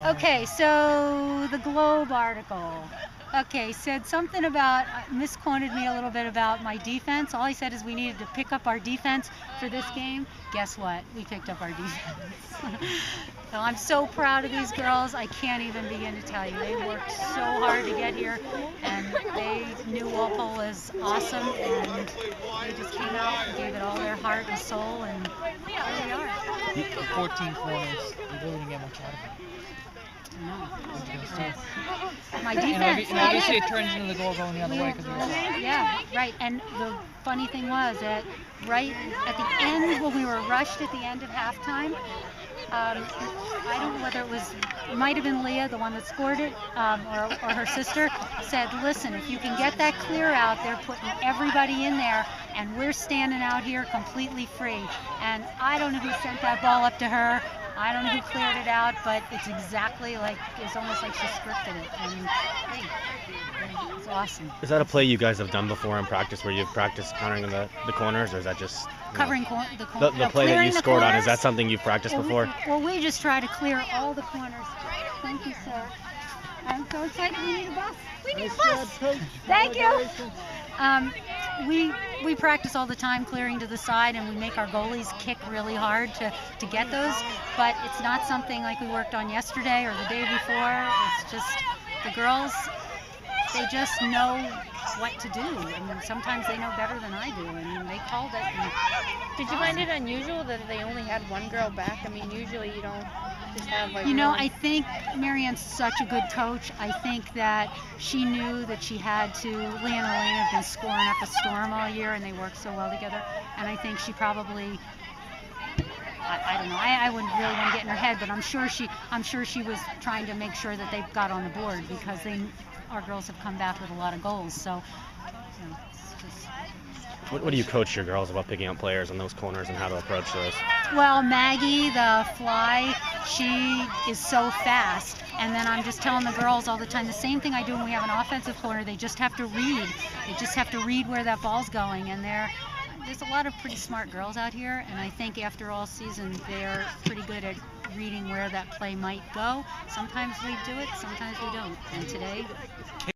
Okay, so the Globe article. Okay, said something about, misquoted me a little bit about my defense. All he said is we needed to pick up our defense for this game. Guess what? We picked up our defense. So I'm so proud of these girls. I can't even begin to tell you. They worked so hard to get here, and they knew Walpole was awesome, and they just came out and gave it all their heart and soul, and here we are. 14 corners. You really didn't get much out of it. My defense. And obviously it turns into the goal going the other way because yeah, right. And the funny thing was that right at the end, when we were rushed at the end of halftime, I don't know whether it might have been Leah, the one that scored it, or her sister, said, listen, if you can get that clear out, they're putting everybody in there, and we're standing out here completely free. And I don't know who sent that ball up to her. I don't know who cleared it out, but it's exactly like, it's almost like she scripted it. And hey, it's awesome. Is that a play you guys have done before in practice, where you've practiced countering the corners, or is that just covering the corners? The play that you scored on, is that something you've practiced before? We just try to clear all the corners. Thank you, sir. I'm so excited. We need a bus. We need a bus. Thank you. We practice all the time clearing to the side, and we make our goalies kick really hard to get those, but it's not something like we worked on yesterday or the day before. It's just the girls, they just know what to do, and sometimes they know better than I do, and they called it. Did you find it unusual that they only had one girl back? I mean, usually you don't just have like one. I think Marianne's such a good coach. I think that she knew that she had to. Leah and Elaine have been scoring up a storm all year, and they work so well together, and I think she probably, I don't know, I wouldn't really want to get in her head, but I'm sure she was trying to make sure that they got on the board, because our girls have come back with a lot of goals, so it's just. What do you coach your girls about picking up players on those corners and how to approach those? Well, Maggie, the fly, she is so fast, and then I'm just telling the girls all the time the same thing I do when we have an offensive corner. They just have to read. They just have to read where that ball's going, and there's a lot of pretty smart girls out here, and I think after all season they're pretty good at reading where that play might go. Sometimes we do it, sometimes we don't, and today